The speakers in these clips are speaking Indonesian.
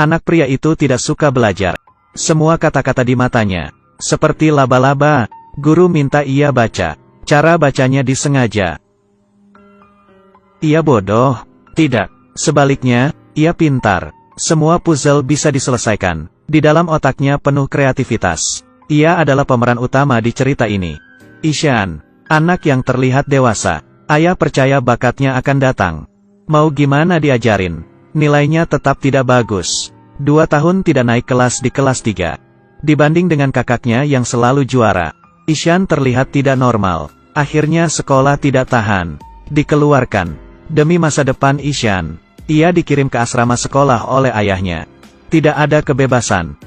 Anak pria itu tidak suka belajar. Semua kata-kata di matanya seperti laba-laba. Guru minta ia baca. Cara bacanya disengaja. Ia bodoh? Tidak. Sebaliknya, ia pintar. Semua puzzle bisa diselesaikan. Di dalam otaknya penuh kreativitas. Ia adalah pemeran utama di cerita ini. Ishan, anak yang terlihat dewasa. Ayah percaya bakatnya akan datang. Mau gimana diajarin? Nilainya tetap tidak bagus. 2 tahun tidak naik kelas di kelas 3. Dibanding dengan kakaknya yang selalu juara, Ishan terlihat tidak normal. Akhirnya sekolah tidak tahan. Dikeluarkan. Demi masa depan Ishan, ia dikirim ke asrama sekolah oleh ayahnya. Tidak ada kebebasan.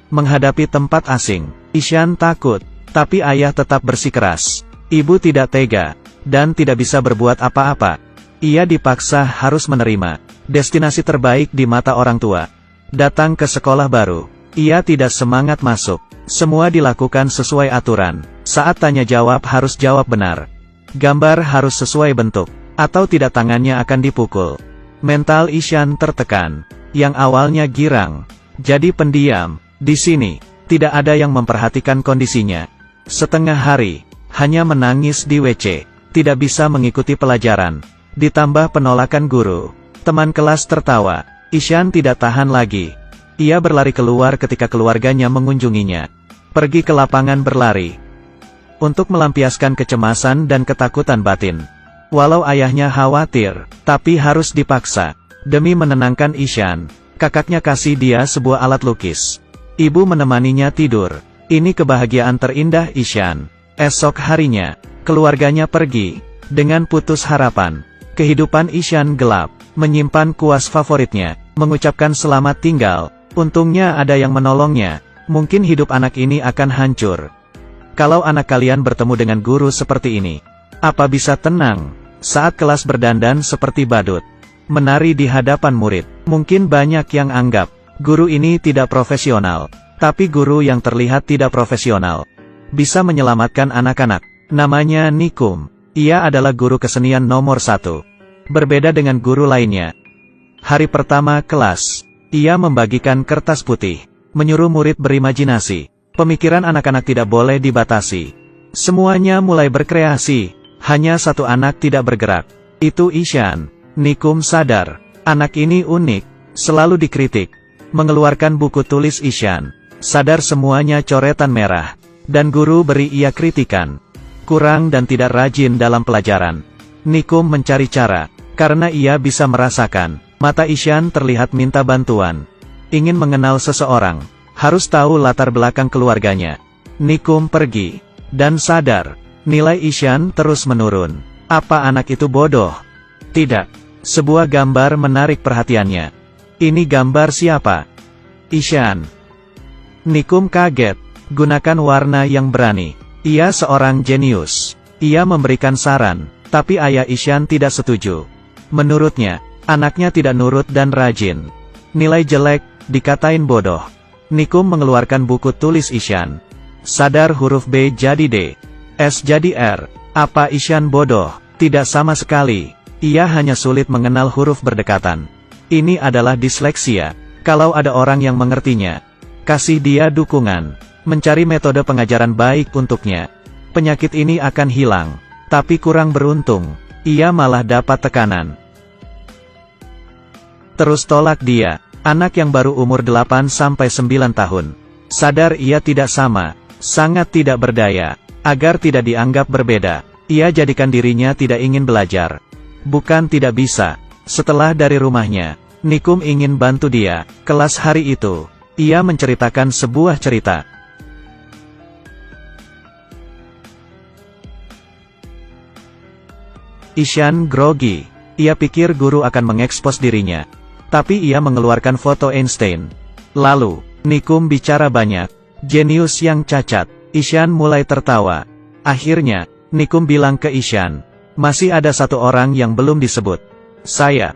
Menghadapi tempat asing, Ishan takut. Tapi ayah tetap bersikeras. Ibu tidak tega. Dan tidak bisa berbuat apa-apa. Ia dipaksa harus menerima destinasi terbaik di mata orang tua. Datang ke sekolah baru. Ia tidak semangat masuk. Semua dilakukan sesuai aturan. Saat tanya jawab harus jawab benar. Gambar harus sesuai bentuk. Atau tidak tangannya akan dipukul. Mental Ishan tertekan. Yang awalnya girang, jadi pendiam. Di sini, tidak ada yang memperhatikan kondisinya. Setengah hari, hanya menangis di WC. Tidak bisa mengikuti pelajaran. Ditambah penolakan guru. Teman kelas tertawa. Ishan tidak tahan lagi. Ia berlari keluar ketika keluarganya mengunjunginya. Pergi ke lapangan berlari. Untuk melampiaskan kecemasan dan ketakutan batin. Walau ayahnya khawatir, tapi harus dipaksa. Demi menenangkan Ishan, kakaknya kasih dia sebuah alat lukis. Ibu menemaninya tidur. Ini kebahagiaan terindah Ishan. Esok harinya, keluarganya pergi. Dengan putus harapan. Kehidupan Ishan gelap. Menyimpan kuas favoritnya. Mengucapkan selamat tinggal. Untungnya ada yang menolongnya. Mungkin hidup anak ini akan hancur. Kalau anak kalian bertemu dengan guru seperti ini, apa bisa tenang? Saat kelas berdandan seperti badut. Menari di hadapan murid. Mungkin banyak yang anggap, guru ini tidak profesional. Tapi guru yang terlihat tidak profesional bisa menyelamatkan anak-anak. Namanya Nikum. Ia adalah guru kesenian nomor 1. Berbeda dengan guru lainnya. Hari pertama kelas, ia membagikan kertas putih. Menyuruh murid berimajinasi. Pemikiran anak-anak tidak boleh dibatasi. Semuanya mulai berkreasi. Hanya satu anak tidak bergerak. Itu Ishan. Nikum sadar. Anak ini unik. Selalu dikritik. Mengeluarkan buku tulis Ishan. Sadar semuanya coretan merah. Dan guru beri ia kritikan. Kurang dan tidak rajin dalam pelajaran. Nikum mencari cara. Karena ia bisa merasakan. Mata Ishan terlihat minta bantuan. Ingin mengenal seseorang. Harus tahu latar belakang keluarganya. Nikum pergi. Dan sadar. Nilai Ishan terus menurun. Apa anak itu bodoh? Tidak. Sebuah gambar menarik perhatiannya. Ini gambar siapa? Ishan. Nikum kaget. Gunakan warna yang berani. Ia seorang jenius. Ia memberikan saran. Tapi ayah Ishan tidak setuju. Menurutnya, anaknya tidak nurut dan rajin. Nilai jelek, dikatain bodoh. Nikum mengeluarkan buku tulis Ishan. Sadar huruf B jadi D. S jadi R. Apa Ishan bodoh? Tidak sama sekali. Ia hanya sulit mengenal huruf berdekatan. Ini adalah disleksia. Kalau ada orang yang mengertinya, kasih dia dukungan. Mencari metode pengajaran baik untuknya. Penyakit ini akan hilang. Tapi kurang beruntung. Ia malah dapat tekanan. Terus tolak dia. Anak yang baru umur 8-9 tahun. Sadar ia tidak sama. Sangat tidak berdaya. Agar tidak dianggap berbeda. Ia jadikan dirinya tidak ingin belajar. Bukan tidak bisa. Setelah dari rumahnya, Nikum ingin bantu dia. Kelas hari itu, ia menceritakan sebuah cerita. Ishan grogi. Ia pikir guru akan mengekspos dirinya. Tapi ia mengeluarkan foto Einstein. Lalu, Nikum bicara banyak. Jenius yang cacat. Ishan mulai tertawa. Akhirnya, Nikum bilang ke Ishan. Masih ada satu orang yang belum disebut. Saya.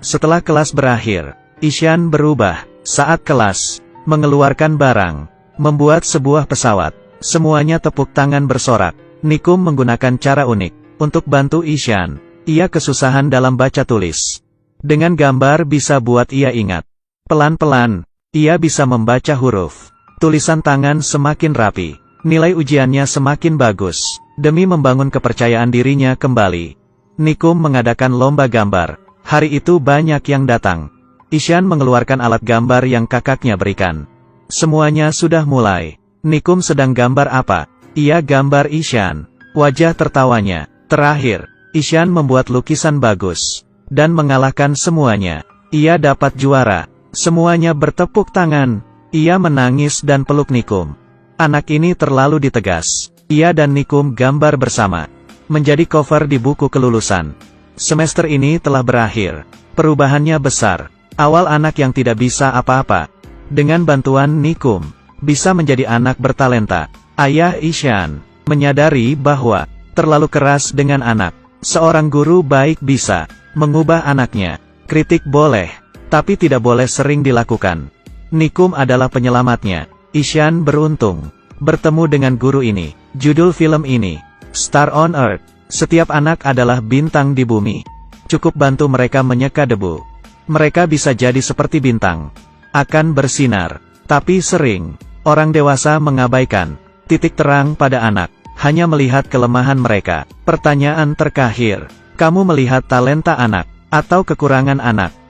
Setelah kelas berakhir, Ishan berubah. Saat kelas, mengeluarkan barang. Membuat sebuah pesawat. Semuanya tepuk tangan bersorak. Nikum menggunakan cara unik. Untuk bantu Ishan, ia kesusahan dalam baca tulis. Dengan gambar bisa buat ia ingat. Pelan-pelan, ia bisa membaca huruf. Tulisan tangan semakin rapi. Nilai ujiannya semakin bagus. Demi membangun kepercayaan dirinya kembali, Nikum mengadakan lomba gambar. Hari itu banyak yang datang. Ishan mengeluarkan alat gambar yang kakaknya berikan. Semuanya sudah mulai. Nikum sedang gambar apa? Ia gambar Ishan. Wajah tertawanya. Terakhir, Ishan membuat lukisan bagus. Dan mengalahkan semuanya. Ia dapat juara. Semuanya bertepuk tangan. Ia menangis dan peluk Nikum. Anak ini terlalu ditegas. Ia dan Nikum gambar bersama. Menjadi cover di buku kelulusan. Semester ini telah berakhir. Perubahannya besar. Awal anak yang tidak bisa apa-apa. Dengan bantuan Nikum, bisa menjadi anak bertalenta. Ayah Ishan menyadari bahwa terlalu keras dengan anak. Seorang guru baik bisa mengubah anaknya. Kritik boleh, tapi tidak boleh sering dilakukan. Nikum adalah penyelamatnya. Ishan beruntung bertemu dengan guru ini. Judul film ini, Star on Earth. Setiap anak adalah bintang di bumi. Cukup bantu mereka menyeka debu. Mereka bisa jadi seperti bintang. Akan bersinar. Tapi sering, orang dewasa mengabaikan titik terang pada anak. Hanya melihat kelemahan mereka. Pertanyaan terakhir, kamu melihat talenta anak, atau kekurangan anak?